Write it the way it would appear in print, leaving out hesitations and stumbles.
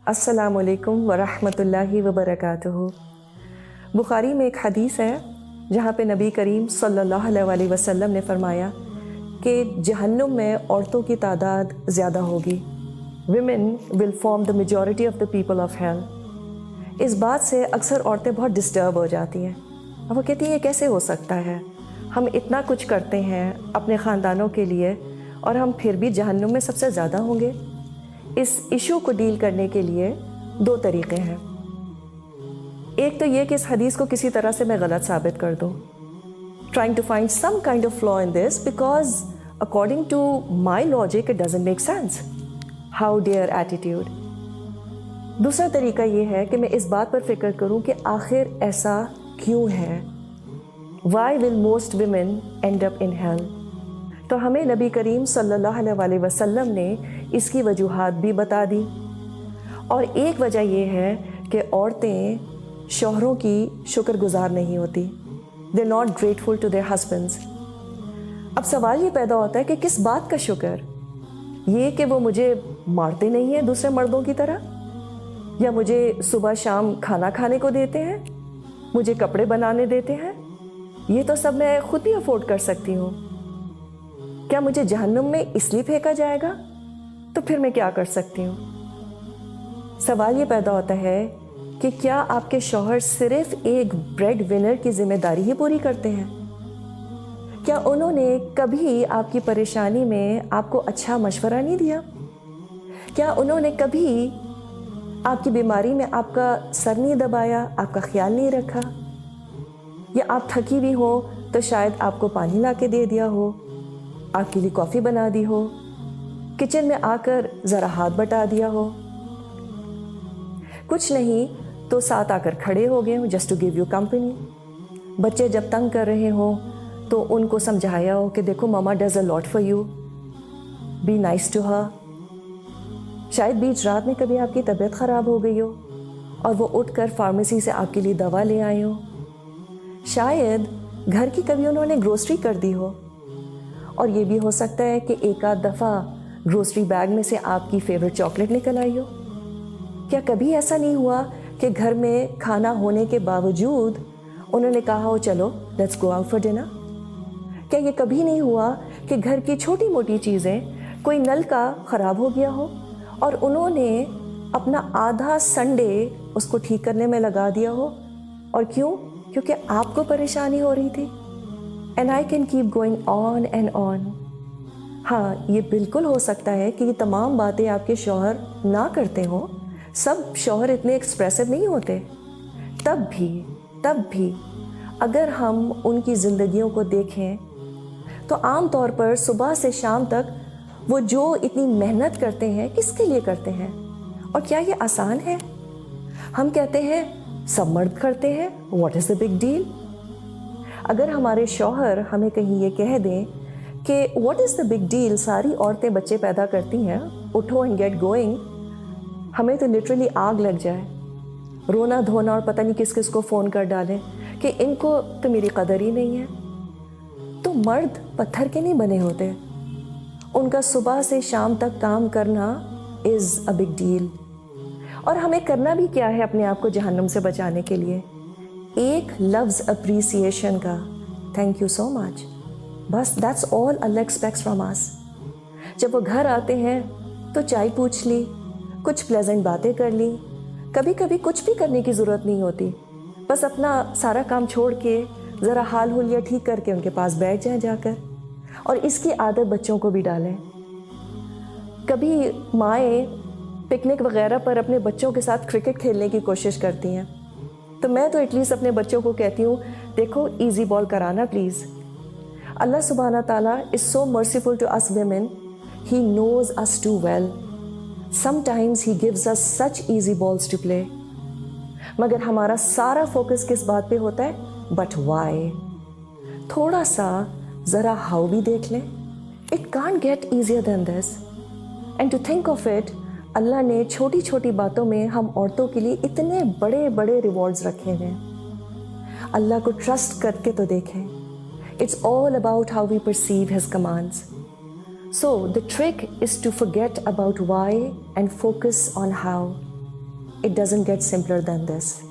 अस्सलाम वालेकुम वरहमतुल्लाहि वबरकातुहू। बुखारी में एक हदीस है जहाँ पे नबी करीम सल्लल्लाहु अलैहि वसल्लम ने फरमाया कि जहन्नुम में औरतों की तादाद ज़्यादा होगी। Women will form the majority of the people of hell. इस बात से अक्सर औरतें बहुत डिस्टर्ब हो जाती हैं और वो कहती हैं ये कैसे हो सकता है, हम इतना कुछ करते हैं अपने ख़ानदानों के लिए और हम फिर भी जहन्नुम में सबसे ज़्यादा होंगे। इस इशू को डील करने के लिए दो तरीक़े हैं। एक तो ये कि इस हदीस को किसी तरह से मैं गलत साबित कर दूँ, trying to find some kind of flaw in this because according to my logic it doesn't make sense. How dare attitude. दूसरा तरीका ये है कि मैं इस बात पर फिक्र करूँ कि आखिर ऐसा क्यों है। Why will most women end up in hell? तो हमें नबी करीम सल्लल्लाहु अलैहि वसल्लम ने इसकी वजूहात भी बता दी और एक वजह यह है कि औरतें शौहरों की शुक्रगुजार नहीं होती। They not grateful to their husbands. अब सवाल ये पैदा होता है कि किस बात का शुक्र, ये कि वो मुझे मारते नहीं हैं दूसरे मर्दों की तरह, या मुझे सुबह शाम खाना खाने को देते हैं, मुझे कपड़े बनाने देते हैं, ये तो सब मैं खुद भी अफोर्ड कर सकती हूँ। क्या मुझे जहन्नुम में इसलिए फेंका जाएगा? तो फिर मैं क्या कर सकती हूँ। सवाल ये पैदा होता है कि क्या आपके शौहर सिर्फ एक ब्रेड विनर की जिम्मेदारी ही पूरी करते हैं? क्या उन्होंने कभी आपकी परेशानी में आपको अच्छा मशवरा नहीं दिया? क्या उन्होंने कभी आपकी बीमारी में आपका सर नहीं दबाया, आपका ख्याल नहीं रखा? या आप थकी भी हो तो शायद आपको पानी ला के दे दिया हो, आपके लिए कॉफ़ी बना दी हो, किचन में आकर ज़रा हाथ बटा दिया हो, कुछ नहीं तो साथ आकर खड़े हो गए हो just to give you company. बच्चे जब तंग कर रहे हो तो उनको समझाया हो कि देखो मामा does a lot for you, be nice to her. शायद बीच रात में कभी आपकी तबीयत ख़राब हो गई हो और वो उठकर फार्मेसी से आपके लिए दवा ले आए हो। शायद घर की कभी उन्होंने ग्रोसरी कर दी हो और ये भी हो सकता है कि एक आध दफ़ा ग्रोसरी बैग में से आपकी फेवरेट चॉकलेट निकल आई हो। क्या कभी ऐसा नहीं हुआ कि घर में खाना होने के बावजूद उन्होंने कहा हो चलो let's go out for dinner? क्या ये कभी नहीं हुआ कि घर की छोटी मोटी चीज़ें, कोई नल का ख़राब हो गया हो और उन्होंने अपना आधा संडे उसको ठीक करने में लगा दिया हो? और क्यों? क्योंकि आपको परेशानी हो रही थी। And I can keep going on and on. हाँ, ये बिल्कुल हो सकता है कि ये तमाम बातें आपके शौहर ना करते हों। सब शौहर इतने एक्सप्रेसिव नहीं होते। तब भी अगर हम उनकी ज़िंदगियों को देखें तो आम तौर पर सुबह से शाम तक वो जो इतनी मेहनत करते हैं, किसके लिए करते हैं? और क्या ये आसान है? हम कहते हैं सब मर्द करते हैं, what is the big deal? अगर हमारे शौहर हमें कहीं ये कह दें कि what is the big deal, सारी औरतें बच्चे पैदा करती हैं, उठो एंड गेट गोइंग, हमें तो लिटरली आग लग जाए, रोना धोना और पता नहीं किस किस को फ़ोन कर डालें कि इनको तो मेरी कदर ही नहीं है। तो मर्द पत्थर के नहीं बने होते, उनका सुबह से शाम तक काम करना इज़ अ बिग डील। और हमें करना भी क्या है अपने आप को जहन्नुम से बचाने के लिए? एक लफ्ज़ अप्रिसिएशन का, थैंक यू सो मच, बस that's all Allah aspects from us. जब वो घर आते हैं तो चाय पूछ ली, कुछ प्लेजेंट बातें कर ली, कभी कभी कुछ भी करने की ज़रूरत नहीं होती, बस अपना सारा काम छोड़ के ज़रा हाल हुलिया ठीक करके उनके पास बैठ जाएं जाकर। और इसकी आदत बच्चों को भी डालें। कभी माएँ पिकनिक वगैरह पर अपने बच्चों के साथ क्रिकेट खेलने की कोशिश करती हैं, तो मैं तो एटलीस्ट अपने बच्चों को कहती हूँ देखो इजी बॉल कराना प्लीज़। अल्लाह सुब्हाना ताला is so merciful to us women, he knows us too well. Sometimes he gives us such easy balls to play, मगर हमारा सारा फोकस किस बात पे होता है? But why. थोड़ा सा ज़रा हाउ भी देख लें। It can't get easier than this. And to think of it, Allah ने छोटी छोटी बातों में हम औरतों के लिए इतने बड़े बड़े रिवॉर्ड्स रखे हैं। अल्लाह को ट्रस्ट करके तो देखें। It's all about how we perceive his commands. So the trick is to forget about why and focus on how. It doesn't get simpler than this.